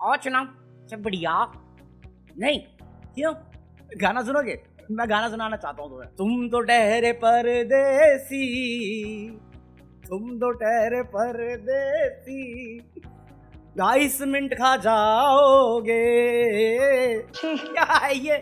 और सुनाओ, सब बढ़िया? नहीं क्यों? गाना सुनोगे? मैं गाना सुनाना चाहता हूँ तुम्हें। तुम तो ठहरे परदेसी, तुम तो ठहरे परदेसी, 22 मिनट खा जाओगे। क्या है ये?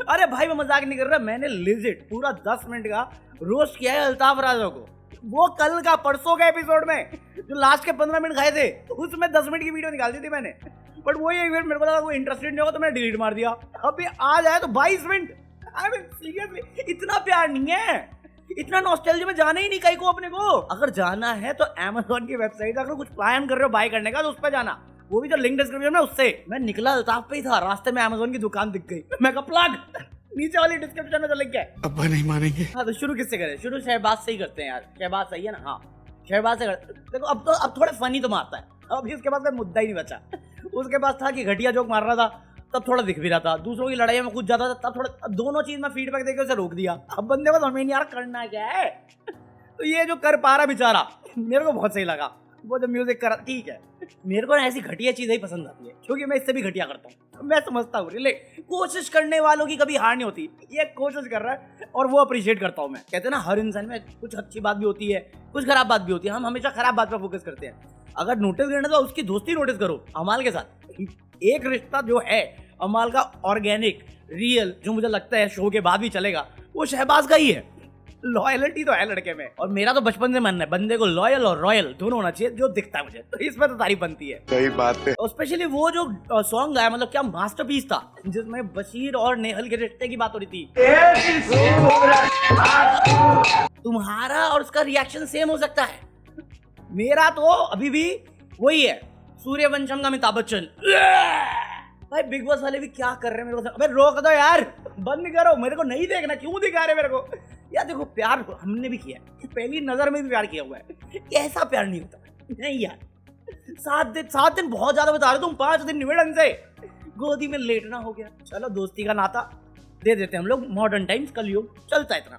अरे भाई मैं मजाक नहीं कर रहा, मैंने लिजिट पूरा 10 मिनट का रोस्ट किया है अल्ताफ राजा को। वो कल का परसों के एपिसोड में जो लास्ट के 15 मिनट खाए थे उसमें 10 मिनट की वीडियो निकाल दी थी मैंने, बट वो ये मेरे को लगा वो इंटरेस्टेड नहीं होगा तो मैंने डिलीट मार दिया। अभी आज आया तो 22 मिनट। आई मीन सीरियसली इतना प्यार नहीं है, इतना नॉस्टैल्जिया में जाना ही नहीं कहीं को अपने को। अगर जाना है तो Amazon की वेबसाइट, अगर कुछ प्लान कर रहे हो बाय करने का तो उस पर जाना, वो भी जो लिंक डिस्क्रिप्शन में उससे। मैं निकला अल्ताफ पे ही था, रास्ते में Amazon की दुकान दिख गई, मैं कहा प्लग नीचे वाली डिस्क्रिप्शन में तो लिंक है। अब्बा नहीं मानेंगे। हाँ तो शुरू किससे करें? शुरू शहबाज से ही करते हैं यार, शहबाज सही है ना? हाँ शहबाज से देखो, अब थोड़ा फनी तो मारता है, अभी उसके पास कोई मुद्दा ही नहीं बचा। उसके पास था कि घटिया जोक मार रहा था, तब थोड़ा दिख भी रहा था, दूसरों की लड़ाई में कुछ ज्यादा था तब थोड़ा, दोनों चीज में फीडबैक देके उसे रोक दिया। अब बंदे को समझ नहीं आ रहा करना क्या है। तो ये जो कर पा रहा बेचारा, मेरे को बहुत सही लगा। वो जो म्यूजिक कर, ठीक है, मेरे को ऐसी घटिया चीजें ही पसंद आती है क्योंकि मैं इससे भी घटिया करता हूँ। मैं समझता हूँ रिले, कोशिश करने वालों की कभी हार नहीं होती। ये कोशिश कर रहा है और वो अप्रिशिएट करता हूँ मैं। कहते हैं ना हर इंसान में कुछ अच्छी बात भी होती है, कुछ खराब बात भी होती है। हम हमेशा खराब बात पर फोकस करते हैं। अगर नोटिस करना तो उसकी दोस्ती नोटिस करो अमाल के साथ। एक रिश्ता जो है अमाल का ऑर्गेनिक रियल, जो मुझे लगता है शो के बाद भी चलेगा, वो शहबाज का ही है। लॉयल्टी तो है लड़के में, और मेरा तो बचपन से मानना है बंदे को लॉयल और रॉयल दोनों होना चाहिए, जो दिखता है मुझे, तो इसमें तो तारीफ बनती है। सही बात है। और स्पेशली वो जो सॉन्ग गाया, मतलब क्या मास्टरपीस था, जिसमें बशीर और नेहल के रिश्ते की बात हो रही थी। तुम्हारा और उसका रिएक्शन सेम हो सकता है, मेरा तो अभी भी वही है, सूर्यवंशम का अमिताभ बच्चन। भाई बिग बॉस वाले भी क्या कर रहे हैं मेरे को? अबे रोक दो यार, बंद करो, मेरे को नहीं देखना। क्यों दिखा रहे मेरे को? यार देखो, प्यार हमने भी किया है, पहली नजर में भी प्यार किया हुआ है, ऐसा प्यार नहीं होता। नहीं यार, 7 दिन बहुत ज्यादा बता रहे तुम, 5 दिन निबड़ ढंग से, गोदी में लेटना हो गया। चलो दोस्ती का नाता दे देते हम लोग, मॉडर्न टाइम्स, कलयुग चलता है इतना।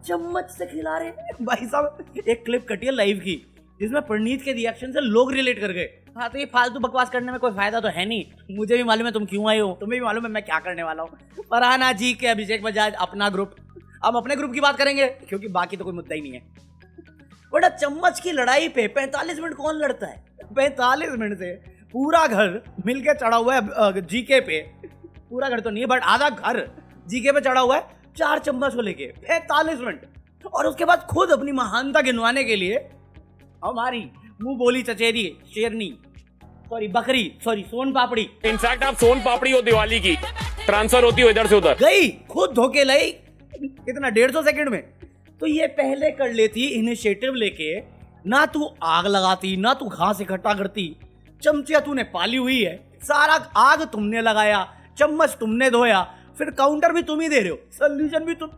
चम्मच से खिला रहे भाई साहब। एक क्लिप कटी है लाइव की जिसमें प्रणीत के रिएक्शन से लोग रिलेट कर गए। हाँ तो ये फालतू बकवास करने में कोई फायदा तो है नहीं, मुझे भी मालूम है तुम क्यों आए हो, तुम्हें भी मालूम है मैं क्या करने वाला हूँ। फरहाना जी के अभिषेक बजाज अपना ग्रुप, अब अपने ग्रुप की बात करेंगे क्योंकि बाकी तो कोई मुद्दा ही नहीं है। बड़ा चम्मच की लड़ाई पे 45 मिनट कौन लड़ता है? 45 मिनट से पूरा घर मिलके चढ़ा हुआ है जीके पे, पूरा घर तो नहीं है बट आधा घर जीके पे चढ़ा हुआ है 4 चम्मच को लेके 45 मिनट, और उसके बाद खुद अपनी महानता गिनवाने के लिए हमारी मुंह बोली चचेरी शेरनी, सॉरी बकरी, सॉरी सोन पापड़ी, इनफैक्ट आप सोन पापड़ी हो दिवाली की, ट्रांसफर होती हो इधर से उधर, गई खुद धोके लाई कितना 150 सेकंड में। तो ये पहले कर लेती इनिशिएटिव लेके, ना तू आग लगाती ना तू घास इकट्ठा करती, चमचिया तूने पाली हुई है, सारा आग तुमने लगाया, चम्मच तुमने धोया, फिर काउंटर भी तुम ही दे रहे हो, सोल्यूशन भी तुम,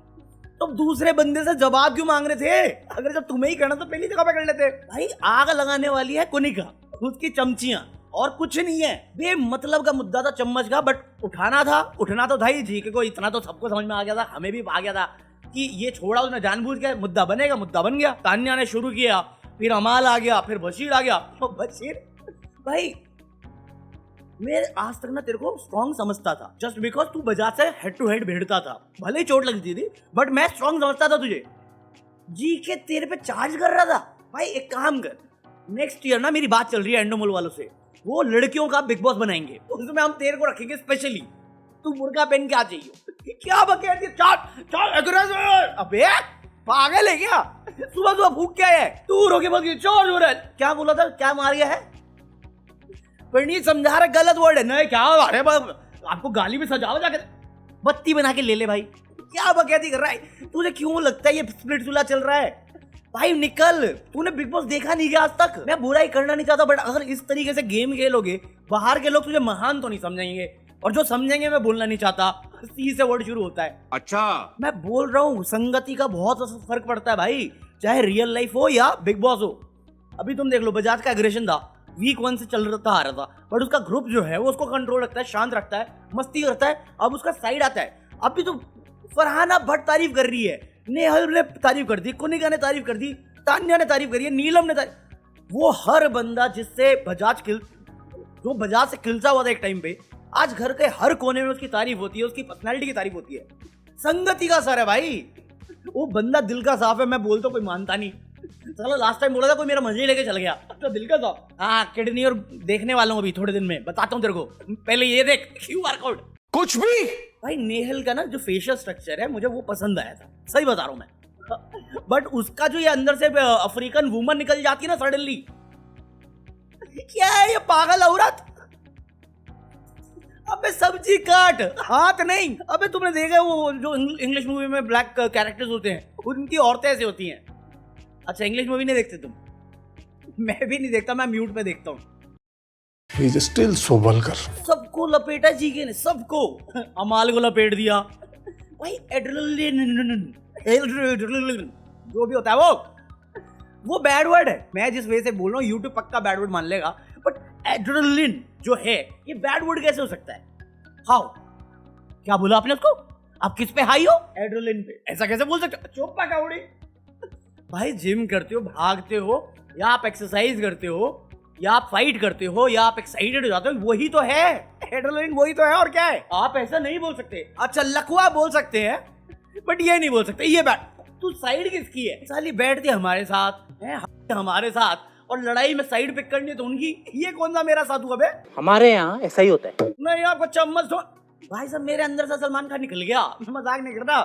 तो दूसरे बंदे से जवाब क्यों मांग रहे थे? अगर जब तुम्हें ही करना तो पहली जगह पे कर लेते। भाई आग लगाने वाली है कुनिका, उसकी चमचियां, और कुछ नहीं है। बेमतलब का मुद्दा था चम्मच का, बट उठना तो था ही। जी के को इतना तो सबको समझ में आ गया था, हमें भी आ गया था कि ये छोड़ा उसने जानबूझ के, मुद्दा बनेगा, मुद्दा बन गया। तान्या ने शुरू किया, फिर अमाल आ गया, फिर बशीर आ गया। बशीर भाई मैं आज तक ना तेरे को स्ट्रॉन्ग समझता था, जस्ट बिकॉज तू बजाज से हेड टू हेड भिड़ता था, भले ही चोट लगती थी बट मैं स्ट्रॉन्ग समझता था तुझे। जी के तेरे पे चार्ज कर रहा था। भाई एक काम कर, नेक्स्ट ईयर ना मेरी बात चल रही है एंडोमोल वालों से, वो लड़कियों का बिग बॉस बनाएंगे, उसमें हम तेरे को रखेंगे स्पेशली। तू मुर्गा पहन के आ चाहिए, क्या बकेट अबे पागल है क्या? सुबह सुबह भूख क्या है? तू रोके बोल क्या बोला था, क्या मार गया है? प्रणीत समझा रहा गलत वर्ड है ना, क्या अरे आपको गाली में सजाओ जाके, बत्ती बना के ले ले भाई, क्या बकैती कर रहा है? तुझे क्यों लगता है ये स्प्लिट चूल्हा चल रहा है? भाई निकल, तूने बिग बॉस देखा नहीं क्या आज तक? मैं बुराई करना नहीं चाहता, बट अगर इस तरीके से गेम खेलोगे बाहर के लोग तुझे महान तो नहीं समझेंगे, और जो समझेंगे मैं बोलना नहीं चाहता, सी से वर्ड शुरू होता है। अच्छा मैं बोल रहा हूँ संगति का बहुत फर्क पड़ता है भाई, चाहे रियल लाइफ हो या बिग बॉस हो। अभी तुम देख लो, बजाज का एग्रेशन था, वीक 1 से चल रहा आ रहा था, बट उसका ग्रुप जो है वो उसको कंट्रोल रखता है, शांत रखता है, मस्ती करता है। अब उसका साइड आता है। अभी तो फरहाना भट्ट तारीफ कर रही है, नेहल ने तारीफ कर दी, कुनिका ने तारीफ कर दी, तान्या ने तारीफ करी है, नीलम ने तारीफ, वो हर बंदा जिससे बजाज जो बाजार से खिलसा हुआ था एक टाइम पे, आज घर के हर कोने में उसकी तारीफ होती है, उसकी पर्सनैलिटी की तारीफ होती है। संगति का असर है भाई। वो बंदा दिल का साफ है, मैं बोलता कोई मानता नहीं। चलो लास्ट टाइम बोला था कोई मेरा मजे लेके चल गया, अब तो दिल का साफ। हाँ किडनी और देखने वालों को भी थोड़े दिन में बताता हूँ तेरे को, पहले ये देख QR कोड। कुछ भी भाई नेहल का ना जो फेशियल स्ट्रक्चर है मुझे वो पसंद आया था, सही बता रहा हूँ मैं। बट उसका जो ये अंदर से अफ्रीकन वुमन निकल जाती है ना सडनली, क्या है ये पागल औरत। अबे सब्जी काट, हाथ नहीं। अबे तुमने देखा वो जो इंग्लिश मूवी में ब्लैक कैरेक्टर्स होते हैं, उनकी औरतें ऐसे होती हैं। अच्छा इंग्लिश मूवी नहीं देखते तुम? मैं भी नहीं देखता, मैं म्यूट पे देखता हूँ। He is still so vulgar. सबको लपेटा जीके ने, सबको। अमाल को लपेट दिया भाई। एड्रेनलिन जो भी होता है वो बैड वर्ड है। मैं जिस वे से बोल रहा हूँ यूट्यूब पक्का बैड वर्ड मान लेगा, बट एड्रेनलिन जो है ये बैड वर्ड कैसे हो सकता है? हाउ? क्या बोला आपने उसको? आप किस पे हाई हो? एड्रेनलिन पे। ऐसा कैसे बोल सकते हो? चुप पकाउड़ी। भाई जिम करते हो, भागते हो, या आप एक्सरसाइज करते हो, या आप फाइट करते हो, या आप एक्साइटेड हो जाते हो, वही तो है एड्रेनलिन, वही तो है। और क्या है? आप ऐसा नहीं बोल सकते। अच्छा लकवा बोल सकते हैं, बट ये नहीं बोल सकते। ये बैठ, तू साइड किसकी है? साली बैठती हमारे साथ है, हमारे साथ, और लड़ाई में साइड पिक करनी है तो उनकी। ये कौन सा मेरा साथ हुआ बे? हमारे यहाँ ऐसा ही होता है। नहीं आपको चम्मच तो भाई साहब मेरे अंदर से सलमान खान निकल गया, मैं मजाक नहीं करता।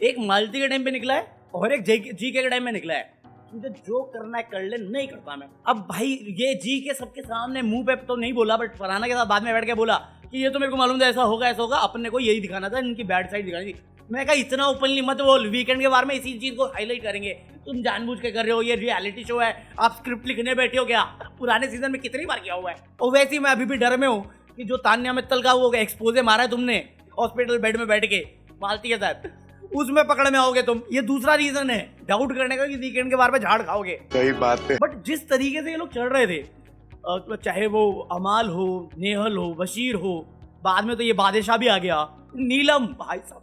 एक मालती के टाइम पे निकला है और एक जी के टाइम में निकला है। मुझे जो करना है कर ले, नहीं करता मैं। अब भाई ये जी के सबके सामने मुंह पे तो नहीं बोला, बट फरहाना के साथ बाद में बैठ के बोला कि ये तो मेरे को मालूम था ऐसा होगा ऐसा होगा, अपने को यही दिखाना था, इनकी बैड साइड दिखानी थी। मैं कहा इतना ओपनली मत बोल, वीकेंड के बारे में इसी चीज को हाईलाइट करेंगे। तुम जानबूझ के कर रहे हो, ये रियलिटी शो है, आप स्क्रिप्ट लिखने बैठे हो क्या? पुराने सीजन में कितनी बार किया हुआ है। और वैसे ही मैं अभी भी डर में हूँ कि जो तान्या मित्तल का वो एक्सपोजे मारा है तुमने हॉस्पिटल बेड में बैठ के मालती के साथ, उसमें पकड़ में आओगे तुम। ये दूसरा रीजन है डाउट करने का कि वीकेंड के बारे में झाड़ खाओगे। सही बात है। बट जिस तरीके से ये लोग चढ़ रहे थे, चाहे वो अमाल हो, नेहल हो, बशीर हो, बाद में तो ये बादशाह भी आ गया, नीलम। भाई साहब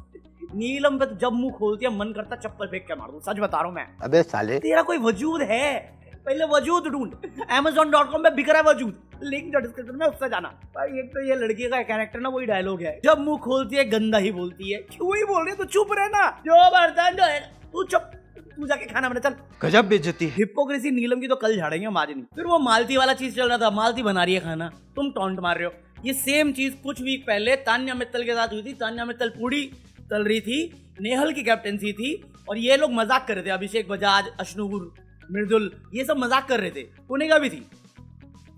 नीलम पे तो जब मुंह खोलती है मन करता चप्पल फेंक के मार दूं, सच बता रहा हूं मैं। अबे साले, तेरा कोई वजूद है? पहले वजूद ढूंढ। Amazon.com पे बिक रहा है वजूद, लिंक डिस्क्रिप्शन में, उससे जाना। भाई एक तो ये लड़की का कैरेक्टर ना वही डायलॉग है, जब मुंह खोलती है गंदा ही बोलती है। क्यों ही बोल रही है? तो चुप रहना, जो बर्तन जो है तू चुप, तू जाके खाना बना चल। गजब बेइज्जती। हिपोक्रेसी नीलम की तो कल झाड़ेंगे हम, आज नहीं। फिर वो मालती वाला चीज चल रहा था, मालती बना रही है खाना, तुम टॉन्ट मार रहे हो। ये सेम चीज कुछ वीक पहले तान्या मित्तल के साथ हुई थी। तान्या मित्तल पूरी तल रही थी, नेहल की कैप्टेंसी थी, और ये लोग मजाक कर रहे थे। अभिषेक बजाज, अशनूर, मृदुल, ये सब मजाक कर रहे थे। पुणेगा भी थी,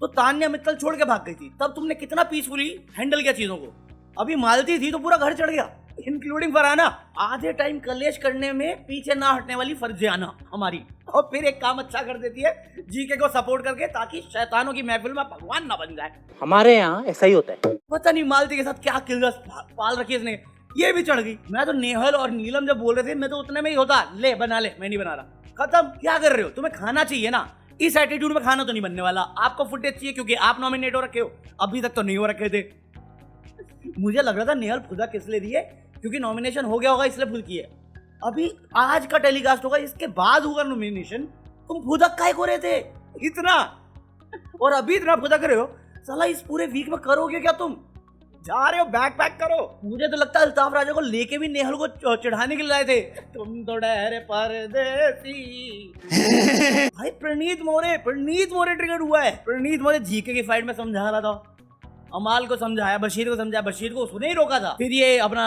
तो तान्या मित्तल छोड़ के भाग गई थी। तब तुमने कितना पीसफुली हैंडल किया चीजों को। अभी मालती थी तो पूरा घर चढ़ गया, इंक्लूडिंग फरहाना। आधे टाइम कलेश करने में पीछे ना हटने वाली फर्जियाना हमारी, और फिर एक काम अच्छा कर देती है जीके को सपोर्ट करके, ताकि शैतानों की महफिल में भगवान ना बन जाए। हमारे यहाँ ऐसा ही होता है। पता नहीं मालती के साथ क्या किलरस पाल रखी इसने, ये भी चढ़ गई। मैं तो नेहल और नीलम जब बोल रहे थे, मैं तो उतने में ही होता, ले बना ले, मैं नहीं बना रहा, खत्म। क्या कर रहे हो? तुम्हें खाना चाहिए ना, इस एटीट्यूड में खाना तो नहीं बनने वाला। आपको फुटेज चाहिए क्योंकि आप नॉमिनेट हो रखे हो, अभी तक तो नहीं हो रखे थे। मुझे लग रहा था नेहल खुदा किस लिए दिए, क्योंकि नॉमिनेशन हो गया होगा इसलिए फुल किए। अभी आज का टेलीकास्ट होगा, इसके बाद होगा नॉमिनेशन। तुम फुदक काहे को रहे थे इतना, और अभी इतना फुदक रहे हो? साला इस पूरे वीक में करोगे क्या? तुम जा रहे हो बैक पैक करो। मुझे तो लगता है अल्ताफ राजा को लेके भी नेहल को चढ़ाने के लिए लाए थे। तुम तो डरे परदेसी। भाई प्रणीत मोरे ट्रिगर हुआ है। प्रणीत मोरे जीके की फाइट में समझा रहा था, अमाल को समझाया, बशीर को समझाया, बशीर को उसने ही रोका था। फिर ये अपना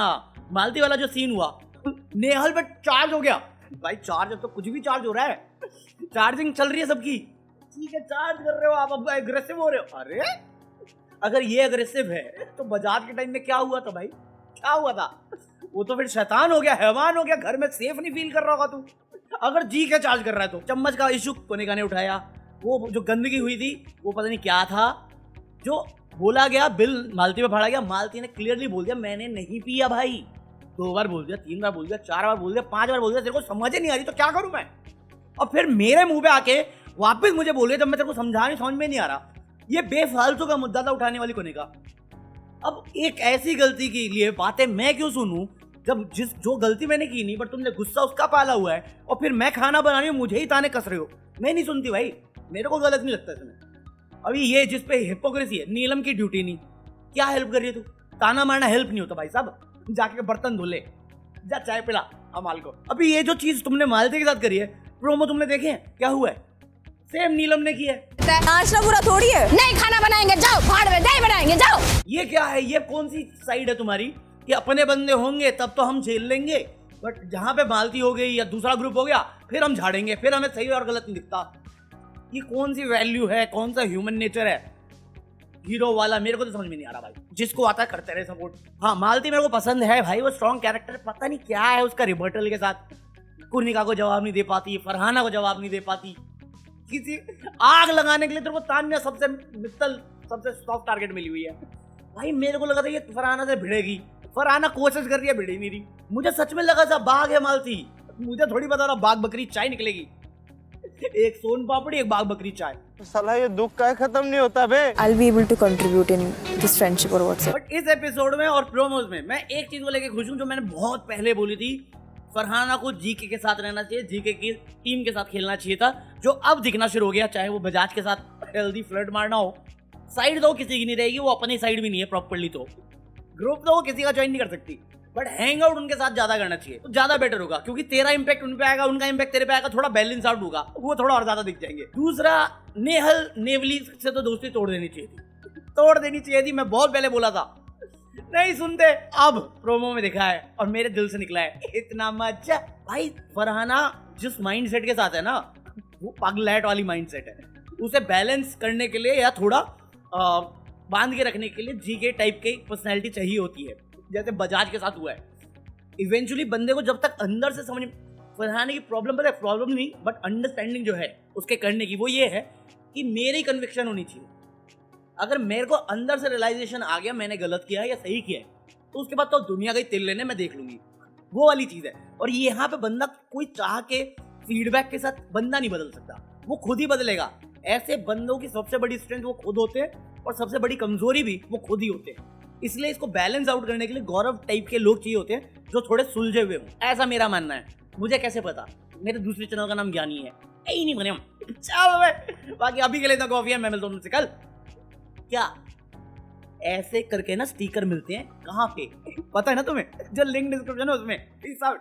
मालती वाला जो सीन हुआ, नेहल पे चार्ज हो गया। भाई चार्ज, अब तो कुछ भी चार्ज हो रहा है, चार्जिंग चल रही है सबकी। ठीक है चार्ज कर रहे हो आप, अब एग्रेसिव हो रहे हो। अरे अगर ये अग्रेसिव है तो बजाज के टाइम में क्या हुआ था भाई? क्या हुआ था? वो तो फिर शैतान हो गया, हैवान हो गया, घर में सेफ नहीं फील कर रहा होगा तू। अगर जी के चार्ज कर रहा है तो चम्मच का इशू कोने ने उठाया, वो जो गंदगी हुई थी वो पता नहीं क्या था, जो बोला गया बिल मालती पे फाड़ा गया। मालती ने क्लियरली बोल दिया मैंने नहीं पिया भाई। 2 बार बोल दिया, 3 बार बोल दिया, 4 बार बोल दिया, 5 बार बोल दिया, तेरे को समझ ही नहीं आ रही तो क्या करूं मैं? और फिर मेरे मुंह पे आके वापस मुझे बोले जब मैं तेरे को समझा नहीं, समझ में नहीं आ रहा। ये बेफालतू का मुद्दा था उठाने वाली कोने का। अब एक ऐसी गलती के लिए बातें मैं क्यों सुनूं, जब जो गलती मैंने की नहीं, बट तुमने गुस्सा उसका पाला हुआ है, और फिर मैं खाना बना रही हूँ मुझे ही ताने कस रहे हो। मैं नहीं सुनती भाई, मेरे को गलत नहीं लगता इसमें। अभी ये जिस पे हिपोक्रेसी है, नीलम की ड्यूटी नहीं, क्या हेल्प कर रही है तू? ताना मारना हेल्प नहीं होता भाई साहब, जाके बर्तन धो ले, जा चाय पिला अमाल को। अभी ये जो चीज तुमने मालती के साथ करी है, प्रोमो तुमने देखे हैं क्या हुआ है, सेम नीलम ने किया है। नाचना बुरा थोड़ी है, नहीं खाना बनाएंगे जाओ, भाड़ में नहीं बनाएंगे जाओ। ये क्या है, ये कौन सी साइड है तुम्हारी कि अपने बंदे होंगे तब तो हम झेल लेंगे, बट जहां पे मालती हो गई या दूसरा ग्रुप हो गया फिर हम झाड़ेंगे, फिर हमें सही और गलत नहीं दिखता। ये कौन सी वैल्यू है, कौन सा ह्यूमन नेचर है हीरो वाला, मेरे को तो समझ में नहीं आ रहा भाई। जिसको आता है करते रहे सपोर्ट। हाँ मालती मेरे को पसंद है भाई, वो स्ट्रॉन्ग कैरेक्टर, पता नहीं क्या है उसका रिबर्टल के साथ, कुर्निका को जवाब नहीं दे पाती, फरहाना को जवाब नहीं दे पाती, किसी आग लगाने के लिए तेरे को तान्या सबसे मित्तल सबसे सॉफ्ट टारगेट मिली हुई है भाई। मेरे को लगा था ये फरहाना से भिड़ेगी, फरहाना कोशिश कर रही है, भिड़ी नहीं रही। मुझे सच में लगा था बाघ है मालती, मुझे थोड़ी पता था बाघ बकरी चाय निकलेगी, एक सोन पापड़ी एक बाघ बकरी चाय। साला ये दुख का खत्म नहीं होता बे। I'll be able to contribute in this friendship or what's it. But इस एपिसोड में और प्रोमोज में मैं एक चीज को लेके खुश हूँ जो मैंने बहुत पहले बोली थी, फरहाना को जीके के साथ रहना चाहिए, जीके की टीम के साथ खेलना चाहिए था, जो अब दिखना शुरू हो गया। चाहे वो बजाज के साथ हेल्दी फ्लर्ट मारना हो, साइड तो किसी की नहीं रहेगी, वो अपनी साइड भी नहीं है प्रॉपर्ली, तो ग्रुप तो वो किसी का ज्वाइन नहीं कर सकती, बट हैंग आउट उनके साथ ज्यादा करना चाहिए तो ज्यादा बेटर होगा, क्योंकि तेरा इंपैक्ट उन पे आएगा, उनका इंपैक्ट तेरे पे आएगा, थोड़ा बैलेंस आउट होगा, वो थोड़ा और ज्यादा दिख जाएंगे। दूसरा, नेहल नेवली से तो दोस्ती तोड़ देनी चाहिए थी, तोड़ देनी चाहिए थी, मैं बहुत पहले बोला था, नहीं सुनते। अब प्रोमो में दिखा है और मेरे दिल से निकला है, इतना मजा भाई। फरहाना जिस माइंडसेट के साथ है ना, वो पगलैट वाली माइंडसेट है, उसे बैलेंस करने के लिए या थोड़ा बांध के रखने के लिए जीके टाइप की पर्सनैलिटी चाहिए होती है, जैसे बजाज के साथ हुआ है। इवेंचुअली बंदे को जब तक अंदर से समझ, फरहाने की प्रॉब्लम पता है, प्रॉब्लम नहीं बट अंडरस्टैंडिंग जो है उसके करने की, वो ये है कि मेरी कन्विक्शन होनी चाहिए। अगर मेरे को अंदर से रियलाइजेशन आ गया मैंने गलत किया है या सही किया है, तो उसके बाद तो दुनिया गई तिल लेने, मैं देख लूंगी, वो वाली चीज है। और यहाँ पे बंदा कोई चाह के फीडबैक के साथ बंदा नहीं बदल सकता, वो खुद ही बदलेगा। ऐसे बंदों की सबसे बड़ी स्ट्रेंथ वो खुद होते हैं और सबसे बड़ी कमजोरी भी वो खुद ही होते हैं। इसलिए इसको बैलेंस आउट करने के लिए गौरव टाइप के लोग चाहिए होते हैं जो थोड़े सुलझे हुए हों, ऐसा मेरा मानना है। मुझे कैसे पता, मेरे दूसरे चैनल का नाम ज्ञानी है, यही नहीं बने हम। चल भाई, बाकी अभी के लिए तो कॉफी है, मैं मिलता हूं तुमसे कल। क्या ऐसे करके ना स्टिकर मिलते हैं कहाँ पे, पता है ना तुम्हें, जो लिंक डिस्क्रिप्शन है उसमें। Peace out.